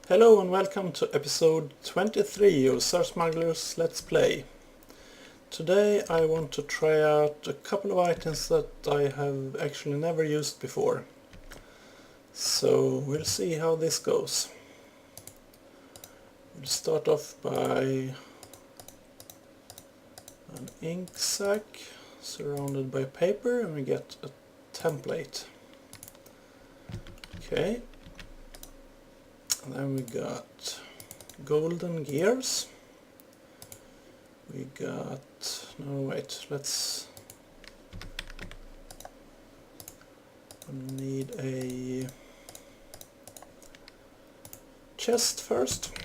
Hello and welcome to episode 23 of SirSmuggler's Let's Play. Today I want to try out a couple of items that I have actually never used before. So we'll see how this goes. We'll start off by an ink sac surrounded by paper and we get a template. Okay. And then we got golden gears. We got... no wait, let's... we need a chest first.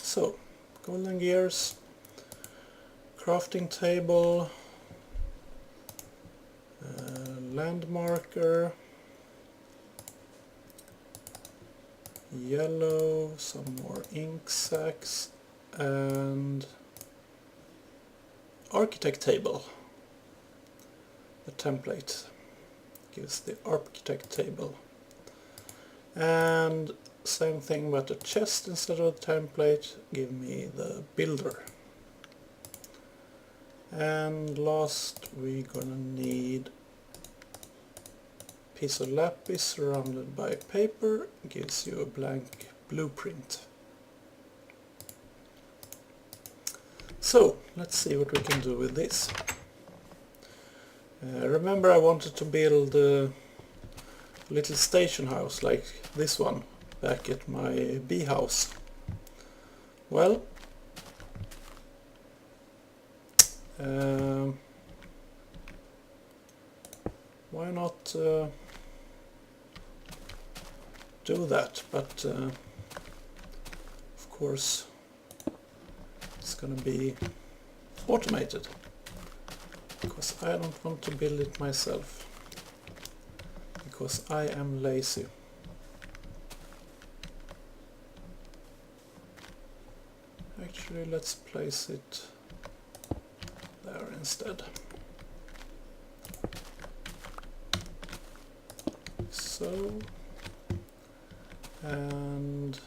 So, golden gears, crafting table, land marker, yellow, some more ink sacs, and architect table. The template gives the architect table. And same thing, but a chest instead of the template give me the builder. And last we're gonna need piece of lapis surrounded by paper, gives you a blank blueprint. So let's see what we can do with this. Remember I wanted to build a little station house like this one back at my bee house. Well, why not do that, but of course it's gonna be automated because I don't want to build it myself because I am lazy. Actually, let's place it there instead. So, and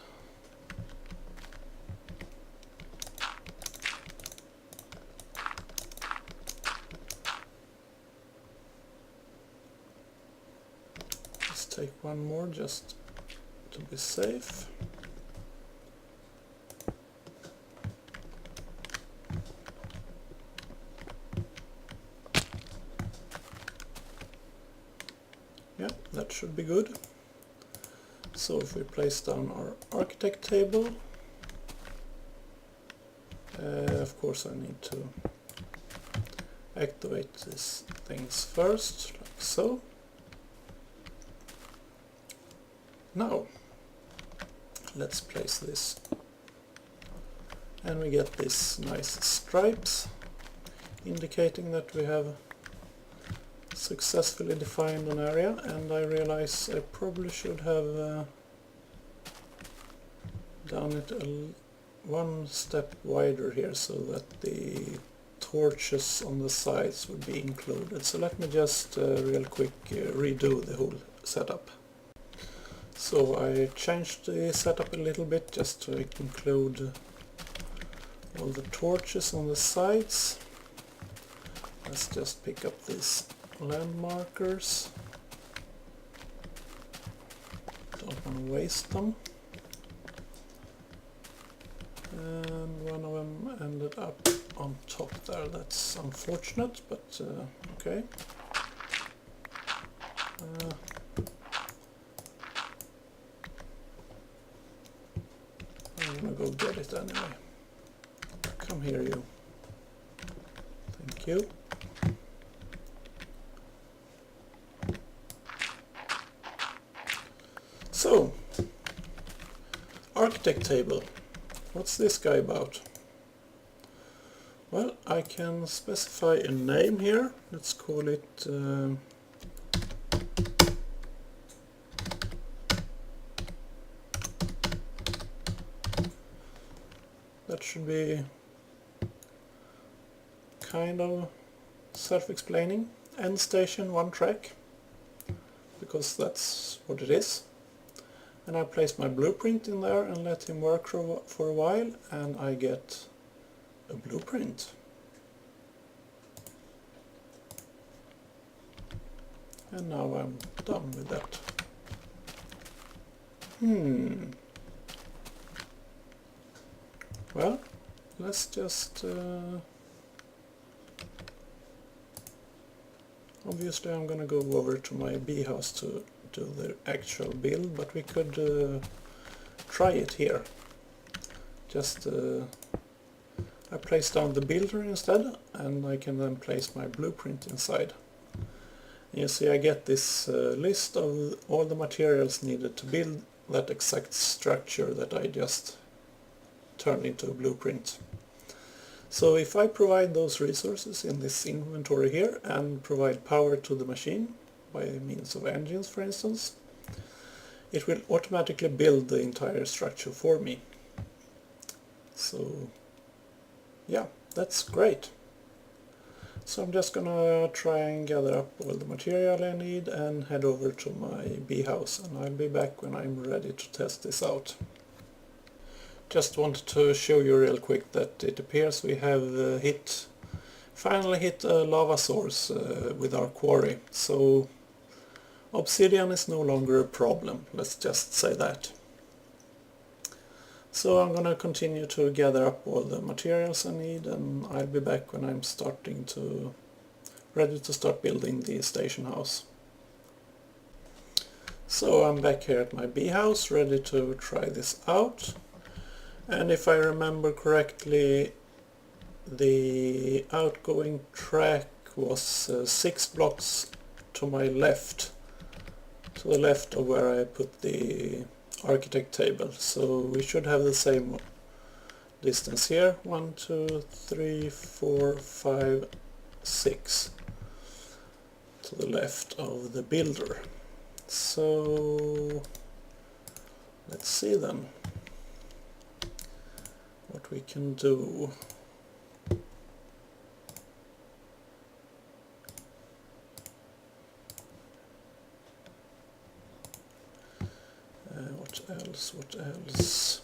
let's take one more just to be safe. Yeah, that should be good. So if we place down our architect table, of course I need to activate these things first, like so. Now, let's place this. And we get these nice stripes, indicating that we have successfully defined an area, and I realize I probably should have done it one step wider here so that the torches on the sides would be included. So let me just real quick redo the whole setup. So I changed the setup a little bit just to include all the torches on the sides. Let's just pick up these land markers. Don't want to waste them. And one of them ended up on top there. That's unfortunate, but okay. I'm gonna go get it anyway. Come here, you. Thank you. So, architect table. What's this guy about? Well, I can specify a name here. Let's call it that should be kind of self-explaining. End station, one track, because that's what it is. And I place my blueprint in there and let him work for a while, and I get a blueprint. And now I'm done with that. Well, let's just... obviously I'm gonna go over to my bee house to do the actual build, but we could try it here. Just I place down the builder instead, and I can then place my blueprint inside. You see, I get this list of all the materials needed to build that exact structure that I just turned into a blueprint. So if I provide those resources in this inventory here and provide power to the machine by means of engines, for instance, it will automatically build the entire structure for me. So yeah, that's great. So I'm just gonna try and gather up all the material I need and head over to my bee house, and I'll be back when I'm ready to test this out. Just wanted to show you real quick that it appears we have finally hit a lava source with our quarry. So obsidian is no longer a problem, let's just say that. So I'm gonna continue to gather up all the materials I need, and I'll be back when I'm ready to start building the station house. So I'm back here at my bee house, ready to try this out. And if I remember correctly, the outgoing track was 6 blocks to my left, to the left of where I put the architect table. So we should have the same distance here. 1, 2, 3, 4, 5, 6 to the left of the builder. So let's see then what we can do. What else?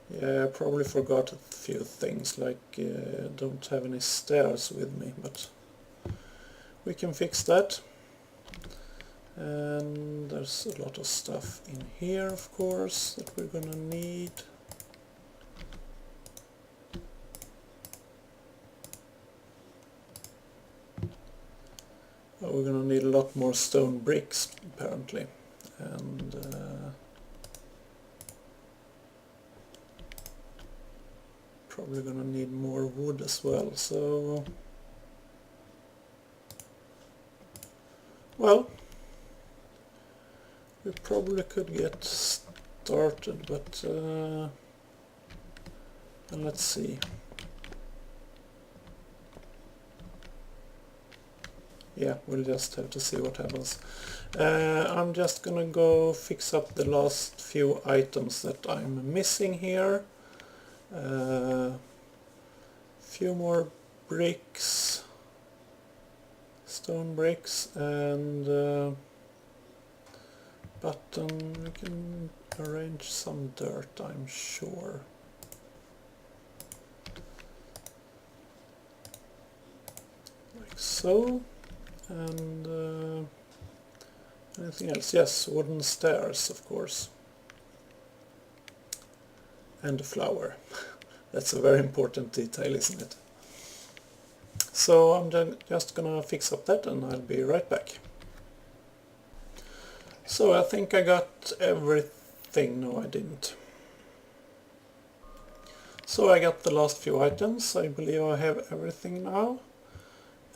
Yeah, I probably forgot a few things, like don't have any stairs with me, but we can fix that. And there's a lot of stuff in here, of course, that we're gonna need. Oh, we're gonna need a lot more stone bricks, apparently. And probably gonna need more wood as well, so well, we probably could get started, but and let's see. Yeah, we'll just have to see what happens. I'm just gonna go fix up the last few items that I'm missing here. Few more bricks, stone bricks, and button. We can arrange some dirt, I'm sure. Like so. And anything else? Yes, wooden stairs, of course. And a flower. That's a very important detail, isn't it? So I'm just gonna fix up that, and I'll be right back. So I think I got everything. No, I didn't. So I got the last few items. I believe I have everything now.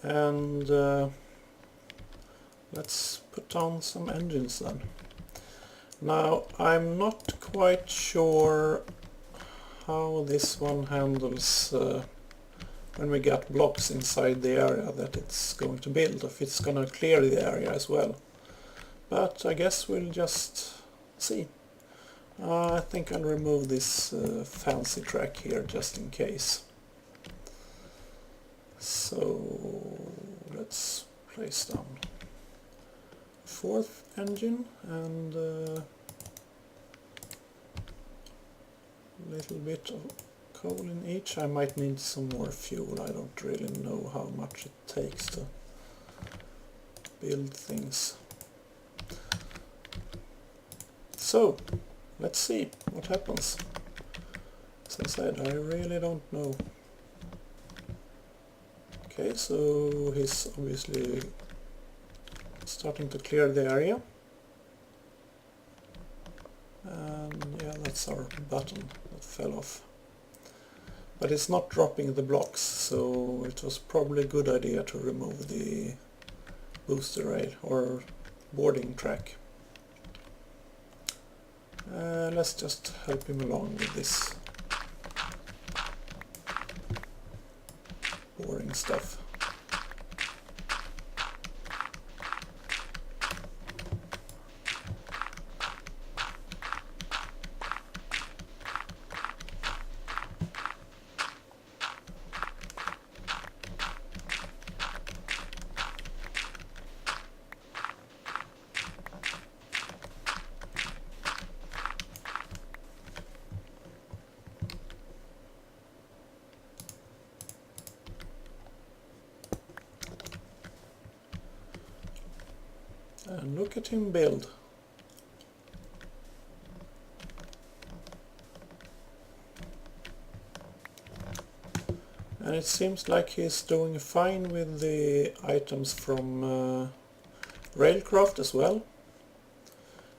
And let's put on some engines then. Now, I'm not quite sure how this one handles when we get blocks inside the area that it's going to build, if it's gonna clear the area as well. But I guess we'll just see. I think I'll remove this fancy track here just in case. So let's place down 4th engine and a little bit of coal in each. I might need some more fuel. I don't really know how much it takes to build things. So, let's see what happens. As I said, I really don't know. Okay, so he's obviously starting to clear the area. And yeah, that's our button that fell off. But it's not dropping the blocks, so it was probably a good idea to remove the booster rail or boarding track. Let's just help him along with this boring stuff. And look at him build. And it seems like he's doing fine with the items from Railcraft as well.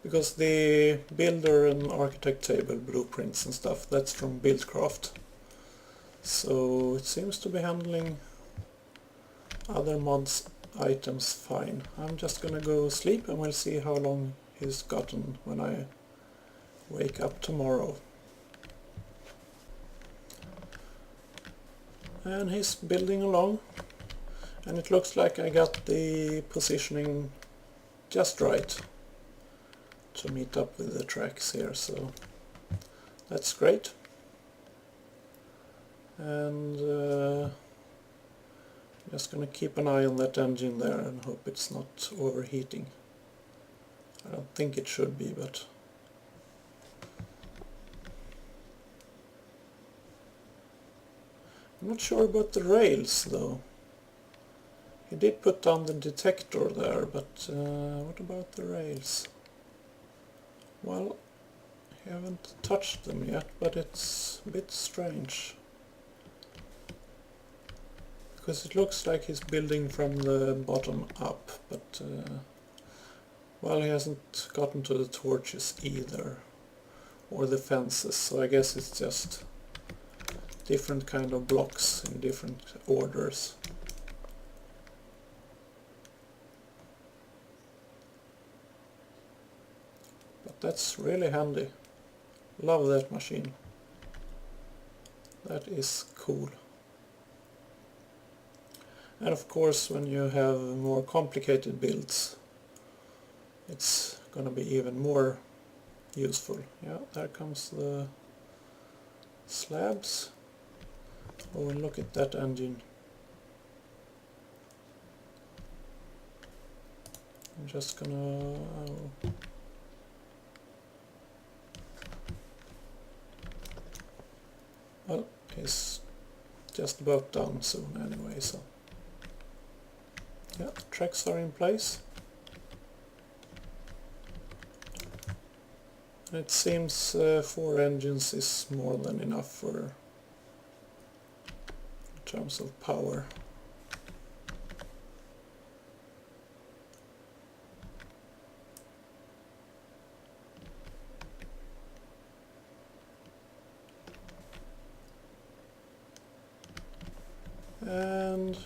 Because the builder and architect table blueprints and stuff, that's from Buildcraft. So it seems to be handling other mods items fine. I'm just gonna go sleep and we'll see how long he's gotten when I wake up tomorrow. And he's building along, and it looks like I got the positioning just right to meet up with the tracks here, so that's great. And just gonna keep an eye on that engine there and hope it's not overheating. I don't think it should be, but I'm not sure about the rails though. He did put down the detector there, but what about the rails? Well, I haven't touched them yet, but it's a bit strange. Because it looks like he's building from the bottom up, but well, he hasn't gotten to the torches either, or the fences, so I guess it's just different kind of blocks in different orders. But that's really handy. Love that machine. That is cool. And of course, when you have more complicated builds, it's gonna be even more useful. Yeah, there comes the slabs. Oh, and look at that engine. I'm just gonna... well, he's just about done soon anyway, so... yeah, tracks are in place. It seems 4 engines is more than enough for in terms of power. And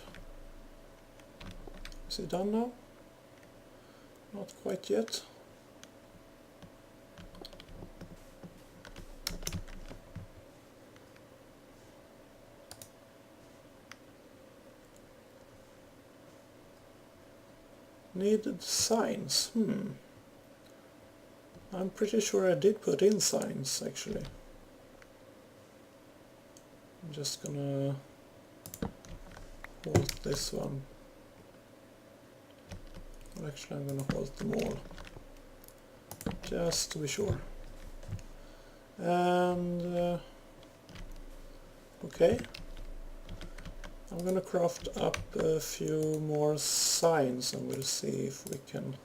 is it done now? Not quite yet. Needed signs. I'm pretty sure I did put in signs actually. I'm just gonna halt this one. Well, actually I'm gonna halt them all. just to be sure. And okay, I'm gonna craft up a few more signs and we'll see if we can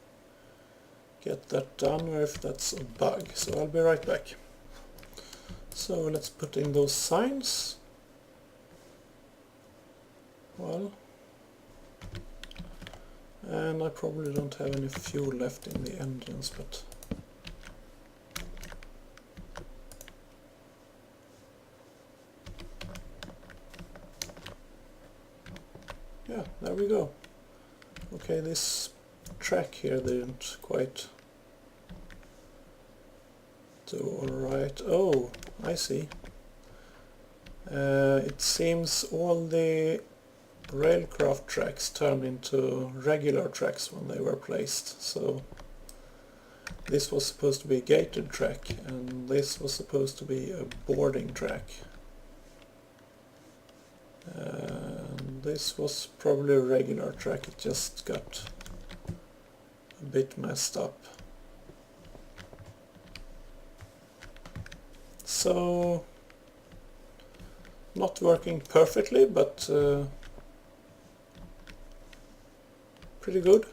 get that done or if that's a bug. So I'll be right back. So let's put in those signs. Well, and I probably don't have any fuel left in the engines, but yeah, there we go. Okay, this track here didn't quite do alright. Oh, I see. It seems all the railcraft tracks turned into regular tracks when they were placed. So this was supposed to be a gated track and this was supposed to be a boarding track. This was probably a regular track, it just got a bit messed up. So, not working perfectly, but pretty good.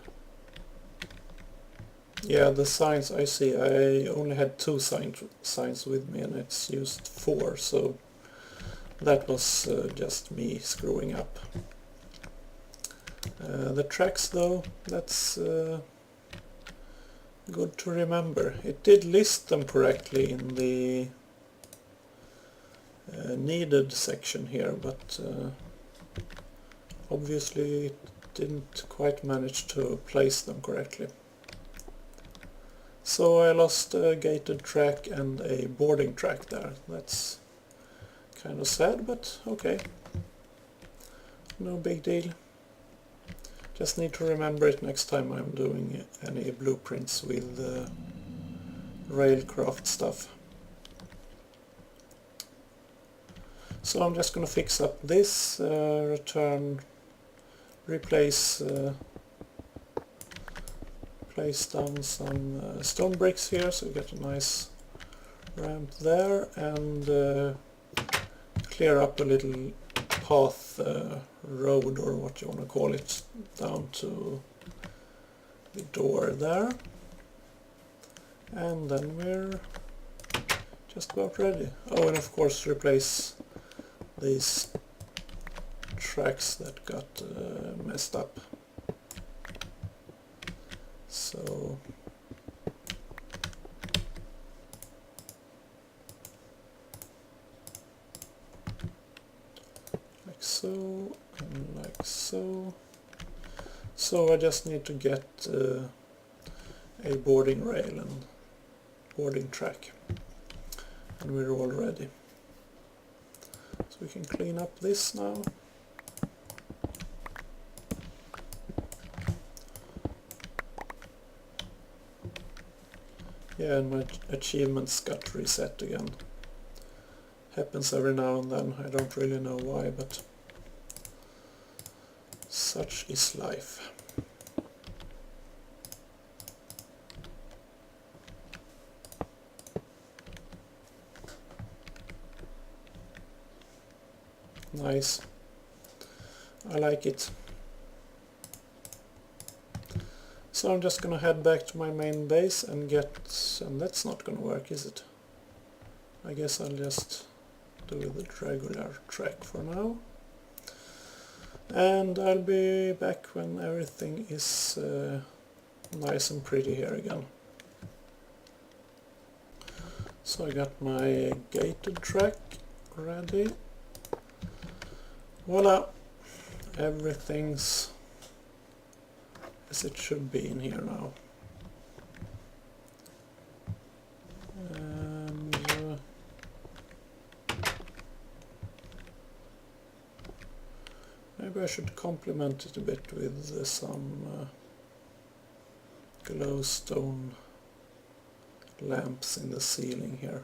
Yeah, the signs I see, I only had 2 signs with me and it's used 4, so that was just me screwing up. The tracks though, that's good to remember. It did list them correctly in the needed section here, but obviously it didn't quite manage to place them correctly. So I lost a gated track and a boarding track there. That's kind of sad, but okay. No big deal. Just need to remember it next time I'm doing any blueprints with railcraft stuff. So I'm just going to fix up this, replace place down some stone bricks here, so we get a nice ramp there, and clear up a little path, road or what you want to call it, down to the door there, and then we're just about ready. Oh, and of course replace these tracks that got messed up. So like so and like so. So I just need to get a boarding rail and boarding track, and we're all ready. So we can clean up this now. Yeah, and my achievements got reset again. Happens every now and then, I don't really know why, but such is life. Nice. I like it. So I'm just gonna head back to my main base and and that's not gonna work, is it? I guess I'll just do the regular track for now. And I'll be back when everything is nice and pretty here again. So I got my gated track ready. Voila! Everything's as it should be in here now. And maybe I should complement it a bit with some glowstone lamps in the ceiling here.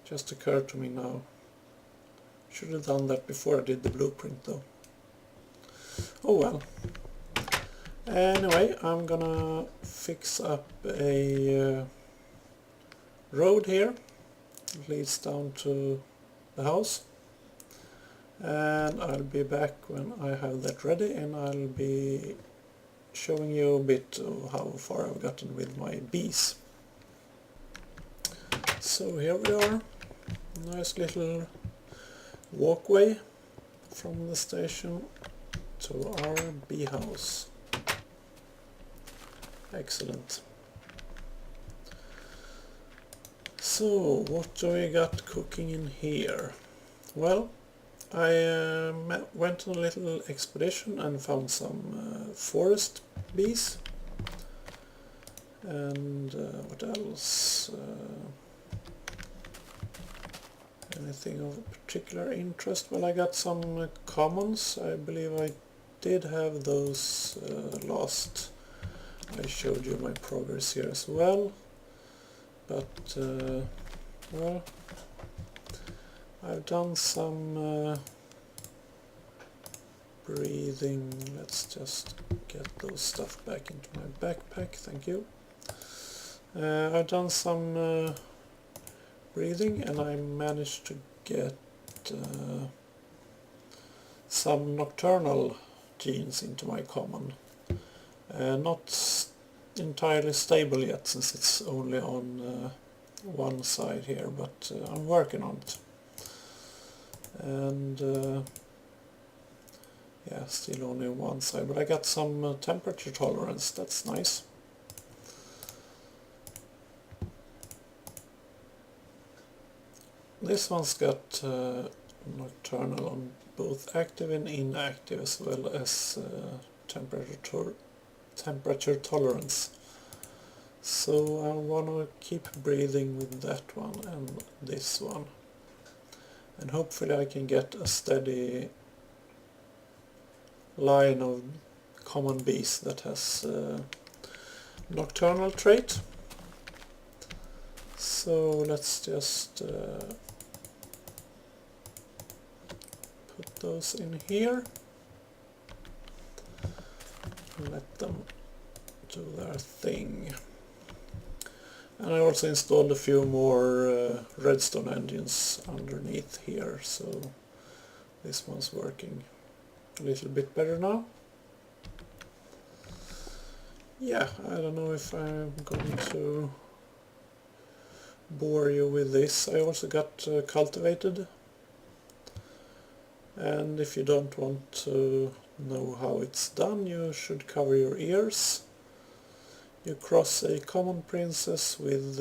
Just occurred to me now. Should have done that before I did the blueprint though. Oh well. Anyway, I'm gonna fix up a road here. It leads down to the house. And I'll be back when I have that ready, and I'll be showing you a bit of how far I've gotten with my bees. So here we are, nice little walkway from the station to our bee house. Excellent. So what do we got cooking in here? Well, I went on a little expedition and found some forest bees. And what else? Anything of particular interest? Well, I got some commons. I believe I did have those last. I showed you my progress here as well. But, well, I've done some breathing. Let's just get those stuff back into my backpack, thank you. I've done some breathing, and I managed to get some nocturnal genes into my common. Not entirely stable yet, since it's only on one side here, but I'm working on it. And yeah, still only one side, but I got some temperature tolerance. That's nice. This one's got nocturnal on both active and inactive, as well as temperature tolerance. So I want to keep breathing with that one and this one, and hopefully I can get a steady line of common bees that has nocturnal trait. So let's just put those in here and let them do their thing. And I also installed a few more redstone engines underneath here, so this one's working a little bit better now. Yeah, I don't know if I'm going to bore you with this. I also got cultivated, and if you don't want to know how it's done, you should cover your ears. You cross a common princess with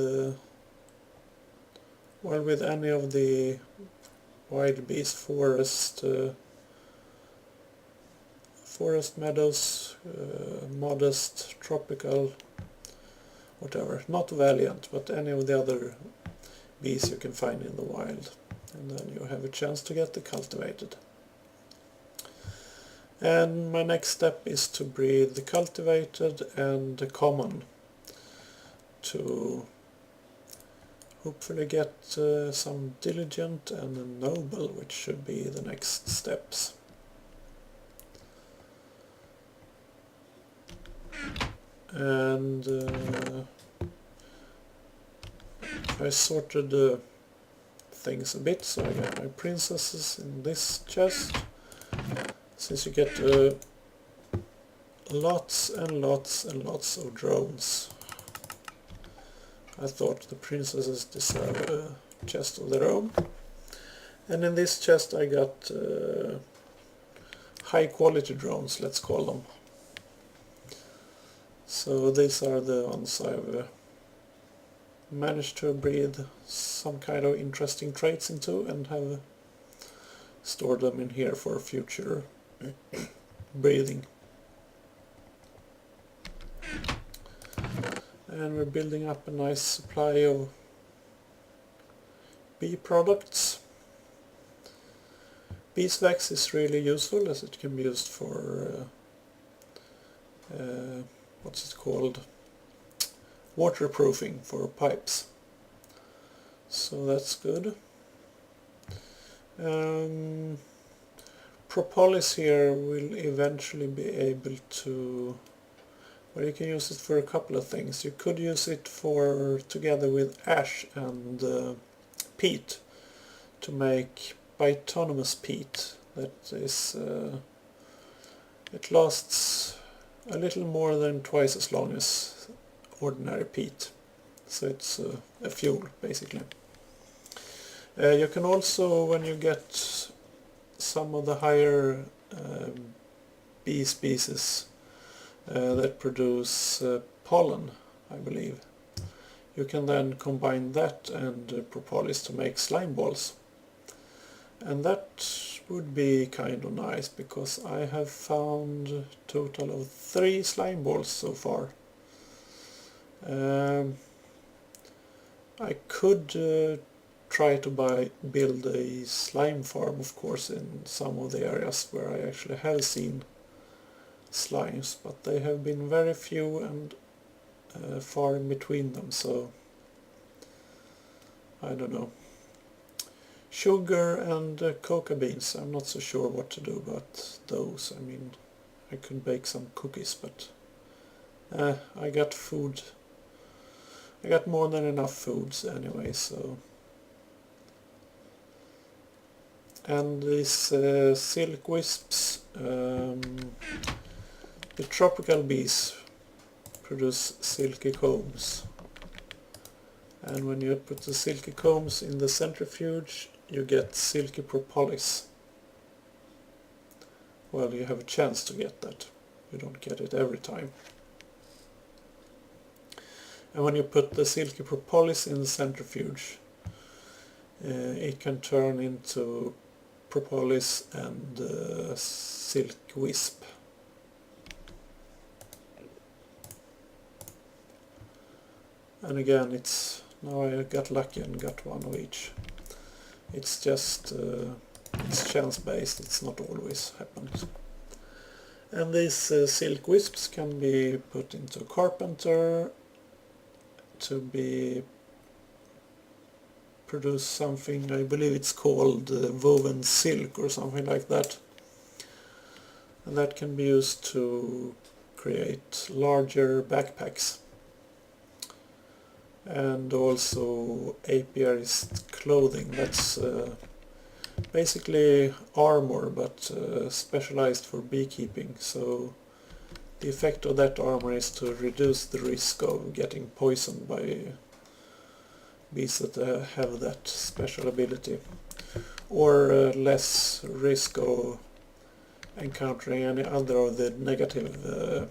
well, with any of the wild bees, forest meadows, modest, tropical, whatever, not valiant, but any of the other bees you can find in the wild, and then you have a chance to get the cultivated. And my next step is to breed the cultivated and the common to hopefully get some diligent and a noble, which should be the next steps. And I sorted things a bit, so I got my princesses in this chest. Since you get lots and lots and lots of drones, I thought the princesses deserve a chest of their own. And in this chest I got high quality drones, let's call them. So these are the ones I've managed to breed some kind of interesting traits into, and have stored them in here for future breeding. And we're building up a nice supply of bee products. Beeswax is really useful, as it can be used for what's it called, waterproofing for pipes, so that's good. Propolis here will eventually be able to Well, you can use it for a couple of things. You could use it for together with ash and peat to make bituminous peat. That is, it lasts a little more than twice as long as ordinary peat. So it's a fuel, basically. You can also, when you get some of the higher bee species that produce pollen, I believe, you can then combine that and propolis to make slime balls. And that would be kind of nice, because I have found a total of 3 slime balls so far. I could try to build a slime farm, of course, in some of the areas where I actually have seen slimes, but they have been very few and far in between them, so I don't know. Sugar and cocoa beans, I'm not so sure what to do about those. I mean, I could bake some cookies, but I got food. I got more than enough foods anyway, so. And these silk wisps, the tropical bees produce silky combs. And when you put the silky combs in the centrifuge, you get silky propolis. Well, you have a chance to get that. You don't get it every time. And when you put the silky propolis in the centrifuge, it can turn into propolis and silk wisp. And again, now I got lucky and got one of each. It's just it's chance based, it's not always happened. And these silk wisps can be put into a carpenter to produce something, I believe it's called woven silk or something like that. And that can be used to create larger backpacks. And also apiarist clothing, that's basically armor, but specialized for beekeeping. So the effect of that armor is to reduce the risk of getting poisoned by bees that have that special ability, or less risk of encountering any other of the negative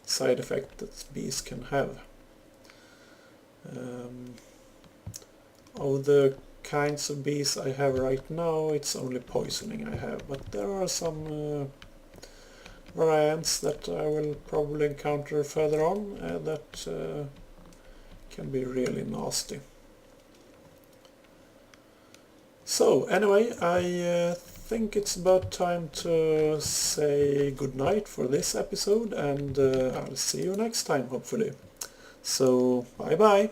side effects that bees can have. Of the kinds of bees I have right now, it's only poisoning I have, but there are some variants that I will probably encounter further on that can be really nasty. So anyway, I think it's about time to say goodnight for this episode, and I'll see you next time, hopefully. So bye bye.